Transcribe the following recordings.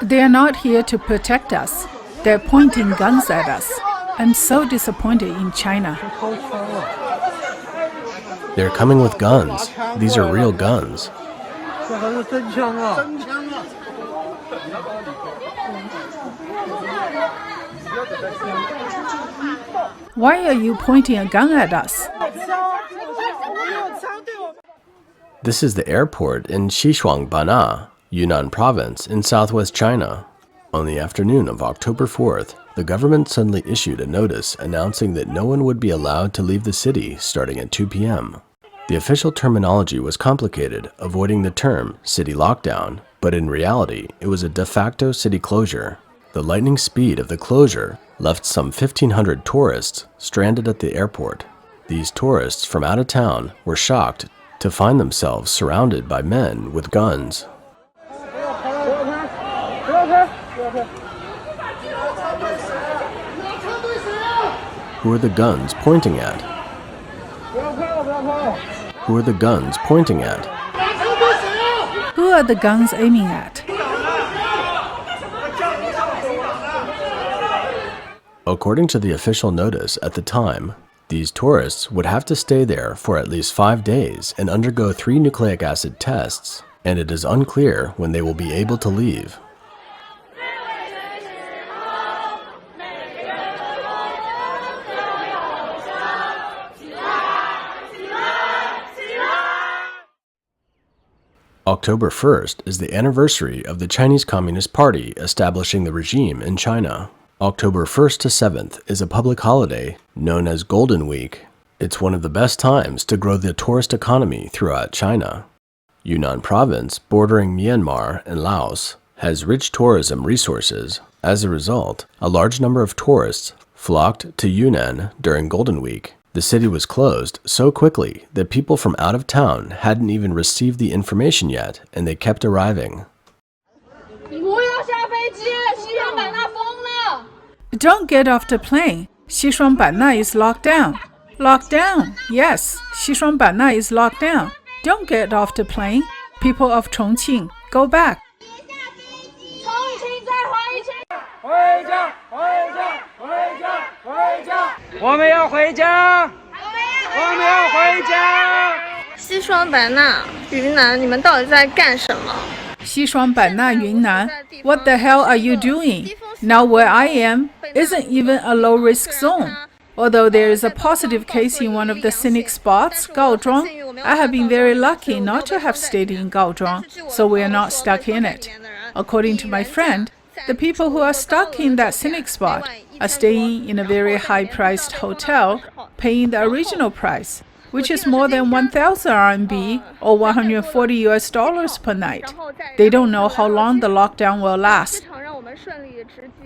They are not here to protect us. They're pointing guns at us. I'm so disappointed in China. They're coming with guns. These are real guns. Why are you pointing a gun at us? This is the airport in Xishuangbanna, Yunnan province in southwest China. On the afternoon of October 4th, the government suddenly issued a notice announcing that no one would be allowed to leave the city starting at 2 p.m. The official terminology was complicated, avoiding the term city lockdown, but in reality, it was a de facto city closure. The lightning speed of the closure left some 1,500 tourists stranded at the airport. These tourists from out of town were shocked to find themselves surrounded by men with guns. Who are the guns pointing at? Who are the guns pointing at? Who are the guns aiming at? According to the official notice at the time, these tourists would have to stay there for at least 5 days and undergo 3 nucleic acid tests, and it is unclear when they will be able to leave. October 1st is the anniversary of the Chinese Communist Party establishing the regime in China. October 1st to 7th is a public holiday known as Golden Week. It's one of the best times to grow the tourist economy throughout China. Yunnan province, bordering Myanmar and Laos, has rich tourism resources. As a result, a large number of tourists flocked to Yunnan during Golden Week. The city was closed so quickly that people from out of town hadn't even received the information yet, and they kept arriving. Don't get off the plane. Xishuangbanna is locked down. Locked down. Yes, Xishuangbanna is locked down. Don't get off the plane. People of Chongqing, go back. Xishuangbanna, Yunnan, 你们到底在干什么? Xishuangbanna, Yunnan, what the hell are you doing? Now where I am isn't even a low-risk zone. Although there is a positive case in one of the scenic spots, Gaozhuang, I have been very lucky not to have stayed in Gaozhuang, so we are not stuck in it. According to my friend, the people who are stuck in that scenic spot are staying in a very high-priced hotel, paying the original price, which is more than 1,000 RMB or $140 per night. They don't know how long the lockdown will last.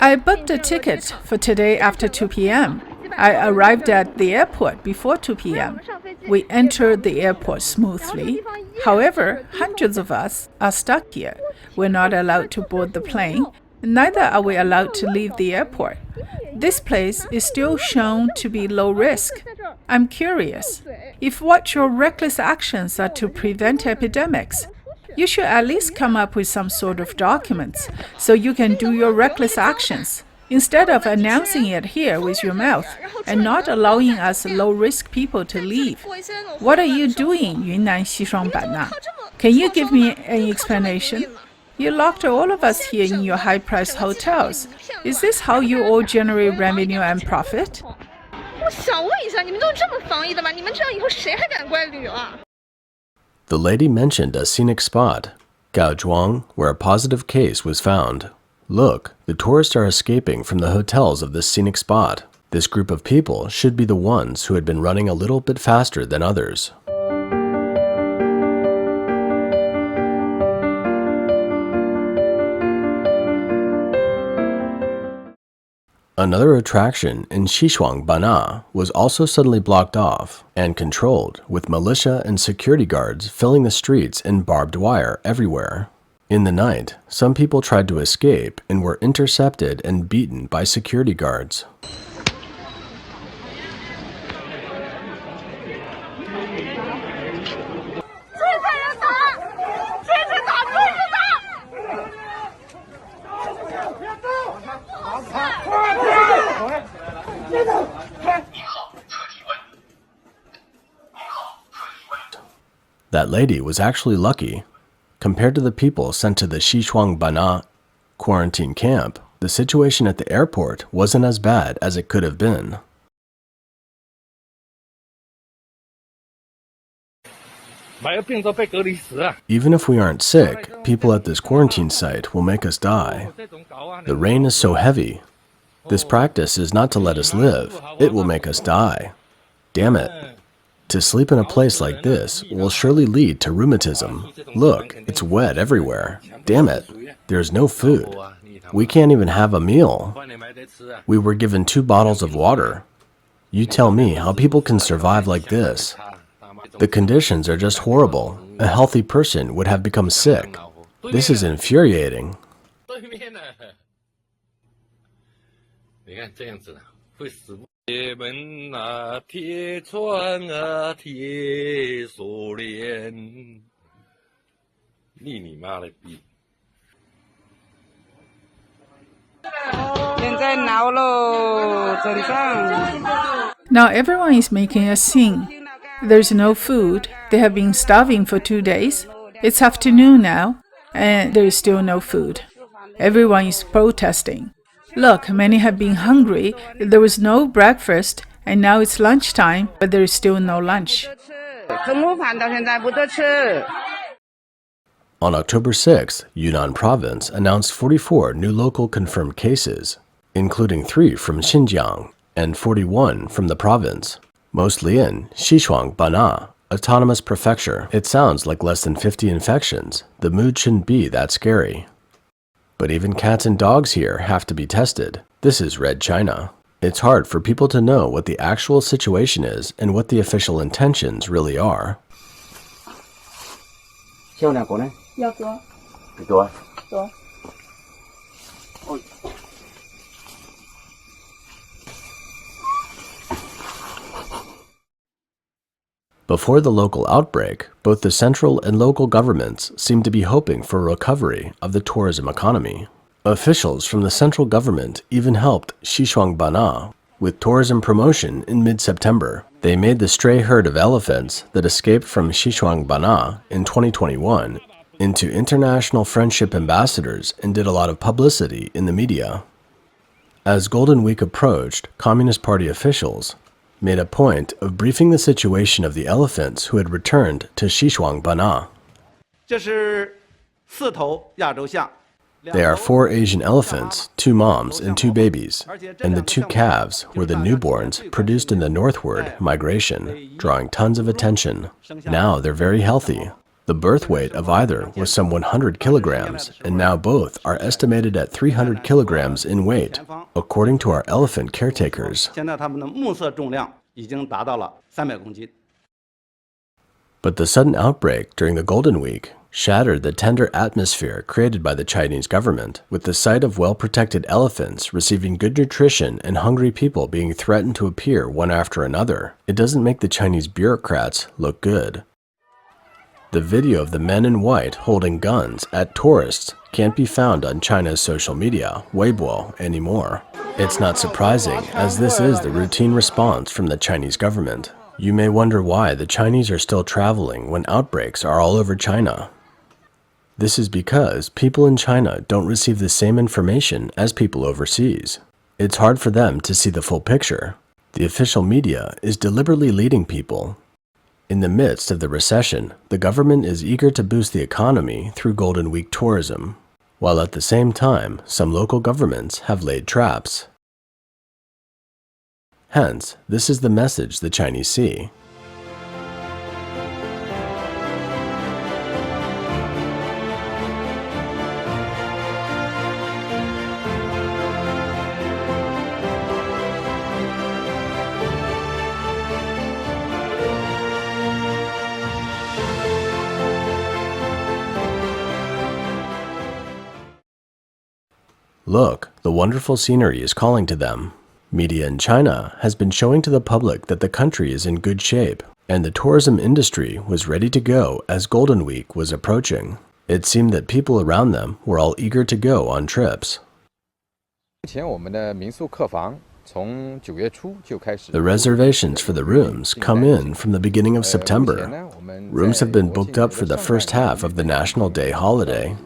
I booked a ticket for today after 2 p.m. I arrived at the airport before 2 p.m. We entered the airport smoothly. However, hundreds of us are stuck here. We're not allowed to board the plane. Neither are we allowed to leave the airport. This place is still shown to be low risk. I'm curious, if what your reckless actions are to prevent epidemics, you should at least come up with some sort of documents so you can do your reckless actions, instead of announcing it here with your mouth and not allowing us low-risk people to leave. What are you doing, Yunnan Xishuangbanna? Can you give me an explanation? You locked all of us here in your high-priced hotels. Is this how you all generate revenue and profit? 我想问一下，你们都这么防疫的吗？你们这样以后谁还敢过来旅游啊？ The lady mentioned a scenic spot, Gaozhuang, where a positive case was found. Look, the tourists are escaping from the hotels of this scenic spot. This group of people should be the ones who had been running a little bit faster than others. Another attraction in Xishuangbanna was also suddenly blocked off and controlled, with militia and security guards filling the streets and barbed wire everywhere. In the night, some people tried to escape and were intercepted and beaten by security guards. lady was actually lucky. Compared to the people sent to the Xishuangbanna quarantine camp, the situation at the airport wasn't as bad as it could have been. Even if we aren't sick, people at this quarantine site will make us die. The rain is so heavy. This practice is not to let us live. It will make us die. Damn it. To sleep in a place like this will surely lead to rheumatism. Look, it's wet everywhere. Damn it. There's no food. We can't even have a meal. We were given 2 bottles of water. You tell me how people can survive like this. The conditions are just horrible. A healthy person would have become sick. This is infuriating. Now everyone is making a scene. There's no food. They have been starving for 2 days. It's afternoon now, and there is still no food. Everyone is protesting. Look, many have been hungry. There was no breakfast, and now it's lunchtime, but there is still no lunch. On October 6th, Yunnan province announced 44 new local confirmed cases, including 3 from Xinjiang and 41 from the province, mostly in Xishuangbanna, autonomous prefecture. It sounds like less than 50 infections. The mood shouldn't be that scary. But even cats and dogs here have to be tested. This is Red China. It's hard for people to know what the actual situation is and what the official intentions really are. Before the local outbreak, both the central and local governments seemed to be hoping for a recovery of the tourism economy. Officials from the central government even helped Xishuangbanna with tourism promotion in mid-September. They made the stray herd of elephants that escaped from Xishuangbanna in 2021 into international friendship ambassadors and did a lot of publicity in the media. As Golden Week approached, Communist Party officials made a point of briefing the situation of the elephants who had returned to Xishuangbanna. They are 4 Asian elephants, 2 moms and 2 babies, and the 2 calves were the newborns produced in the northward migration, drawing tons of attention. Now they're very healthy. The birth weight of either was some 100 kilograms, and now both are estimated at 300 kilograms in weight, according to our elephant caretakers. But the sudden outbreak during the Golden Week shattered the tender atmosphere created by the Chinese government, with the sight of well-protected elephants receiving good nutrition and hungry people being threatened to appear one after another. It doesn't make the Chinese bureaucrats look good. The video of the men in white holding guns at tourists can't be found on China's social media, Weibo, anymore. It's not surprising, as this is the routine response from the Chinese government. You may wonder why the Chinese are still traveling when outbreaks are all over China. This is because people in China don't receive the same information as people overseas. It's hard for them to see the full picture. The official media is deliberately leading people. In the midst of the recession, the government is eager to boost the economy through Golden Week tourism, while at the same time, some local governments have laid traps. Hence, this is the message the Chinese see. Look, the wonderful scenery is calling to them. Media in China has been showing to the public that the country is in good shape, and the tourism industry was ready to go as Golden Week was approaching. It seemed that people around them were all eager to go on trips. The reservations for the rooms come in from the beginning of September. Rooms have been booked up for the first half of the National Day holiday.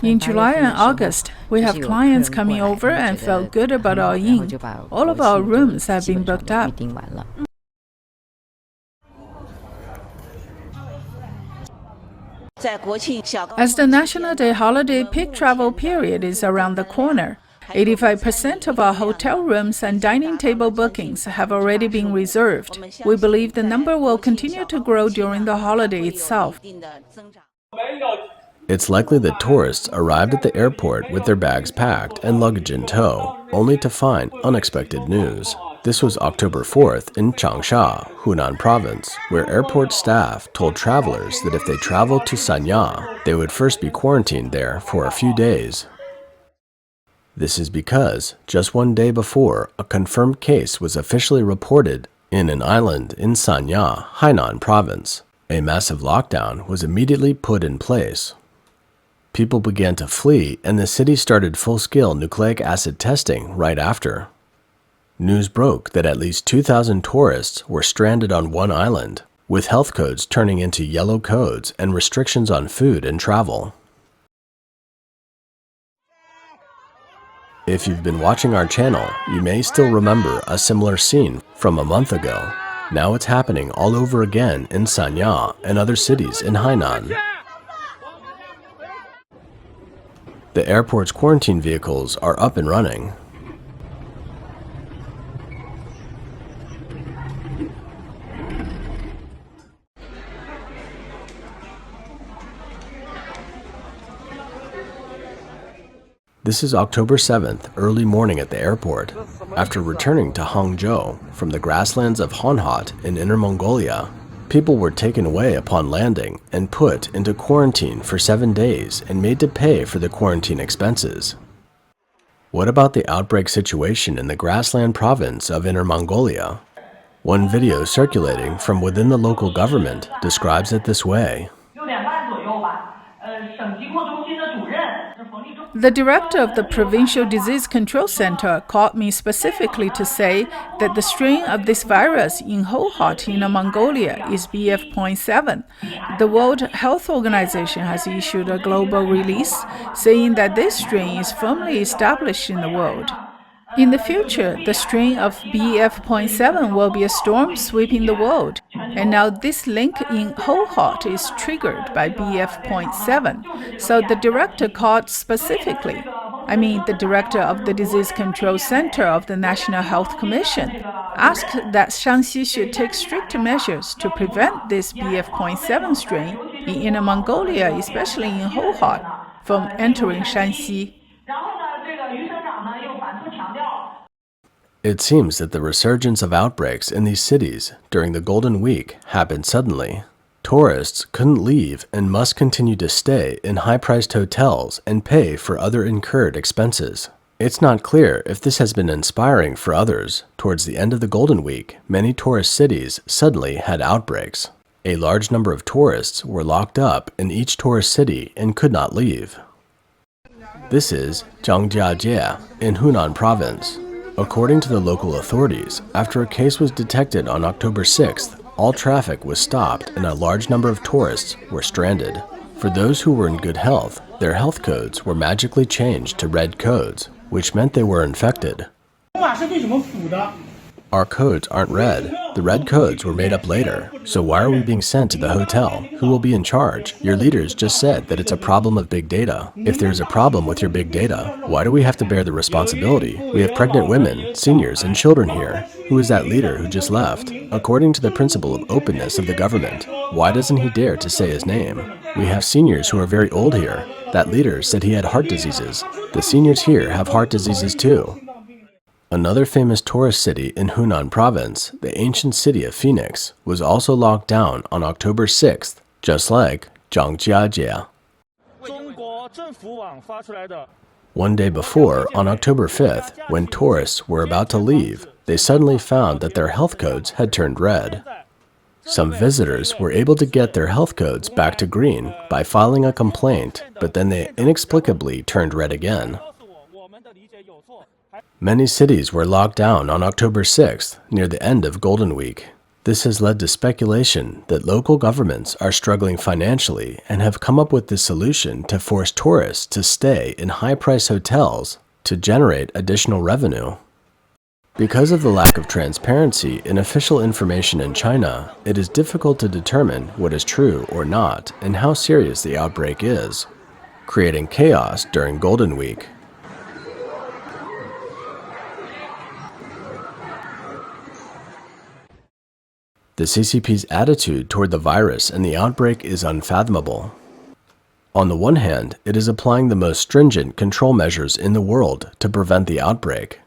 In July and August, we have clients coming over and felt good about our inn. All of our rooms have been booked up. As the National Day holiday peak travel period is around the corner, 85% of our hotel rooms and dining table bookings have already been reserved. We believe the number will continue to grow during the holiday itself. It's likely that tourists arrived at the airport with their bags packed and luggage in tow, only to find unexpected news. This was October 4th in Changsha, Hunan Province, where airport staff told travelers that if they traveled to Sanya, they would first be quarantined there for a few days. This is because, just one day before, a confirmed case was officially reported in an island in Sanya, Hainan Province. A massive lockdown was immediately put in place. People began to flee, and the city started full-scale nucleic acid testing right after. News broke that at least 2,000 tourists were stranded on one island, with health codes turning into yellow codes and restrictions on food and travel. If you've been watching our channel, you may still remember a similar scene from a month ago. Now it's happening all over again in Sanya and other cities in Hainan. The airport's quarantine vehicles are up and running. This is October 7th, early morning at the airport. After returning to Hangzhou from the grasslands of Honhot in Inner Mongolia, people were taken away upon landing and put into quarantine for 7 days and made to pay for the quarantine expenses. What about the outbreak situation in the grassland province of Inner Mongolia? One video circulating from within the local government describes it this way. The director of the Provincial Disease Control Center called me specifically to say that the strain of this virus in Hohhot, Inner Mongolia, is BF.7. The World Health Organization has issued a global release saying that this strain is firmly established in the world. In the future, the strain of BF.7 will be a storm sweeping the world, and now this link in Hohhot is triggered by BF.7. So the director called specifically, the director of the Disease Control Center of the National Health Commission, asked that Shanxi should take strict measures to prevent this BF.7 strain in Inner Mongolia, especially in Hohhot, from entering Shanxi. It seems that the resurgence of outbreaks in these cities during the Golden Week happened suddenly. Tourists couldn't leave and must continue to stay in high-priced hotels and pay for other incurred expenses. It's not clear if this has been inspiring for others. Towards the end of the Golden Week, many tourist cities suddenly had outbreaks. A large number of tourists were locked up in each tourist city and could not leave. This is Zhangjiajie in Hunan Province. According to the local authorities, after a case was detected on October 6th, all traffic was stopped and a large number of tourists were stranded. For those who were in good health, their health codes were magically changed to red codes, which meant they were infected. Our codes aren't red. The red codes were made up later. So why are we being sent to the hotel? Who will be in charge? Your leaders just said that it's a problem of big data. If there's a problem with your big data, why do we have to bear the responsibility? We have pregnant women, seniors, and children here. Who is that leader who just left? According to the principle of openness of the government, why doesn't he dare to say his name? We have seniors who are very old here. That leader said he had heart diseases. The seniors here have heart diseases too. Another famous tourist city in Hunan Province, the ancient city of Phoenix, was also locked down on October 6th, just like Zhangjiajie. One day before, on October 5th, when tourists were about to leave, they suddenly found that their health codes had turned red. Some visitors were able to get their health codes back to green by filing a complaint, but then they inexplicably turned red again. Many cities were locked down on October 6th, near the end of Golden Week. This has led to speculation that local governments are struggling financially and have come up with the solution to force tourists to stay in high-price hotels to generate additional revenue. Because of the lack of transparency in official information in China, it is difficult to determine what is true or not and how serious the outbreak is, creating chaos during Golden Week. The CCP's attitude toward the virus and the outbreak is unfathomable. On the one hand, it is applying the most stringent control measures in the world to prevent the outbreak,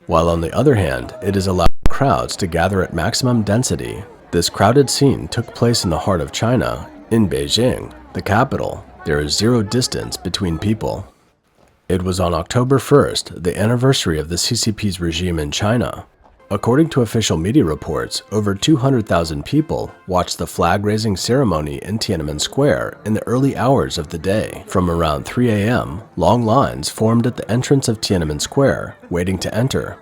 while on the other hand, it is allowing crowds to gather at maximum density. This crowded scene took place in the heart of China, in Beijing, the capital. There is zero distance between people. It was on October 1st, the anniversary of the CCP's regime in China. According to official media reports, over 200,000 people watched the flag-raising ceremony in Tiananmen Square in the early hours of the day. From around 3 a.m., long lines formed at the entrance of Tiananmen Square, waiting to enter.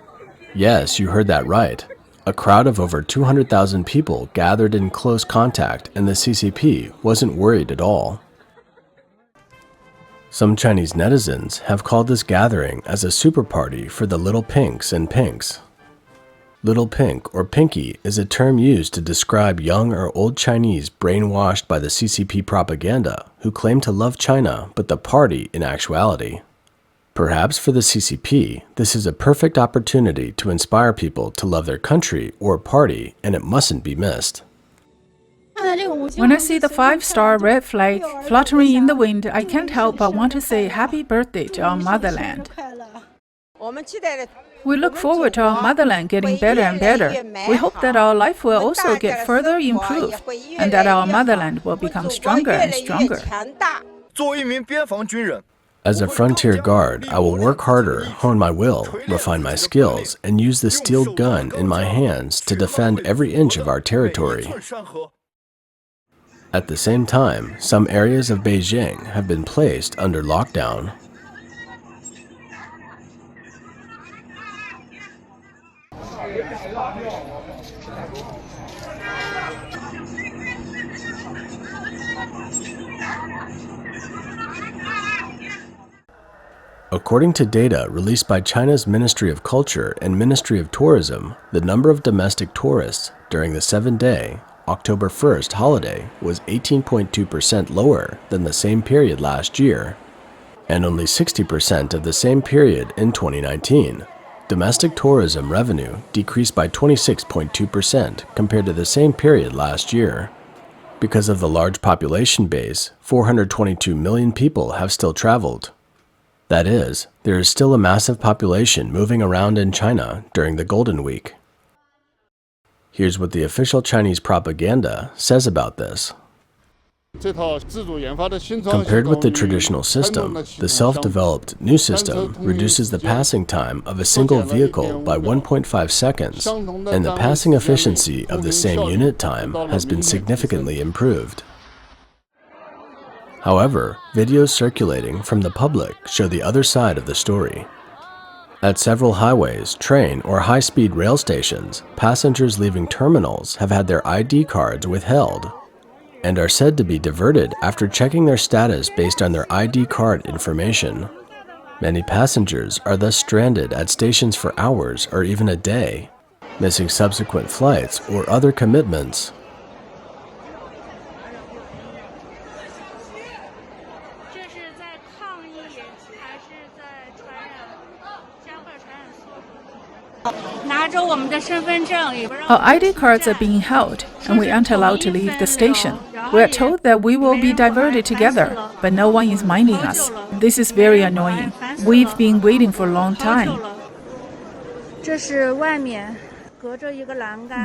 Yes, you heard that right. A crowd of over 200,000 people gathered in close contact, and the CCP wasn't worried at all. Some Chinese netizens have called this gathering as a super party for the little pinks and pinks. Little pink or pinky is a term used to describe young or old Chinese brainwashed by the CCP propaganda who claim to love China but the party in actuality. Perhaps for the CCP, this is a perfect opportunity to inspire people to love their country or party, and it mustn't be missed. When I see the 5-star red flag fluttering in the wind, I can't help but want to say happy birthday to our motherland. We look forward to our motherland getting better and better. We hope that our life will also get further improved, and that our motherland will become stronger and stronger. As a frontier guard, I will work harder, hone my will, refine my skills, and use the steel gun in my hands to defend every inch of our territory. At the same time, some areas of Beijing have been placed under lockdown. According to data released by China's Ministry of Culture and Ministry of Tourism, the number of domestic tourists during the 7-day October 1st holiday was 18.2% lower than the same period last year, and only 60% of the same period in 2019. Domestic tourism revenue decreased by 26.2% compared to the same period last year. Because of the large population base, 422 million people have still traveled. That is, there is still a massive population moving around in China during the Golden Week. Here's what the official Chinese propaganda says about this. Compared with the traditional system, the self-developed new system reduces the passing time of a single vehicle by 1.5 seconds, and the passing efficiency of the same unit time has been significantly improved. However, videos circulating from the public show the other side of the story. At several highways, train, or high-speed rail stations, passengers leaving terminals have had their ID cards withheld and are said to be diverted after checking their status based on their ID card information. Many passengers are thus stranded at stations for hours or even a day, missing subsequent flights or other commitments. Our ID cards are being held, and we aren't allowed to leave the station. We are told that we will be diverted together, but no one is minding us. This is very annoying. We've been waiting for a long time.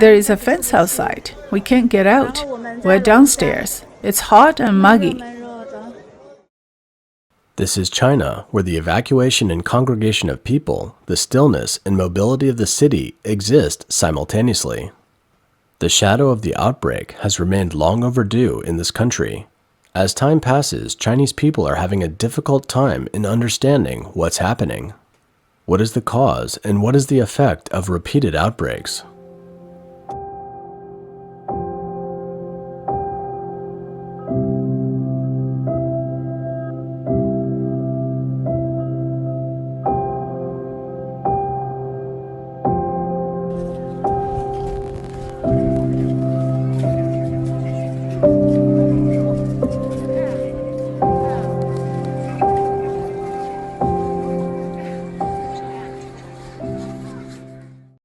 There is a fence outside. We can't get out. We're downstairs. It's hot and muggy. This is China, where the evacuation and congregation of people, the stillness and mobility of the city exist simultaneously. The shadow of the outbreak has remained long overdue in this country. As time passes, Chinese people are having a difficult time in understanding what's happening. What is the cause and what is the effect of repeated outbreaks?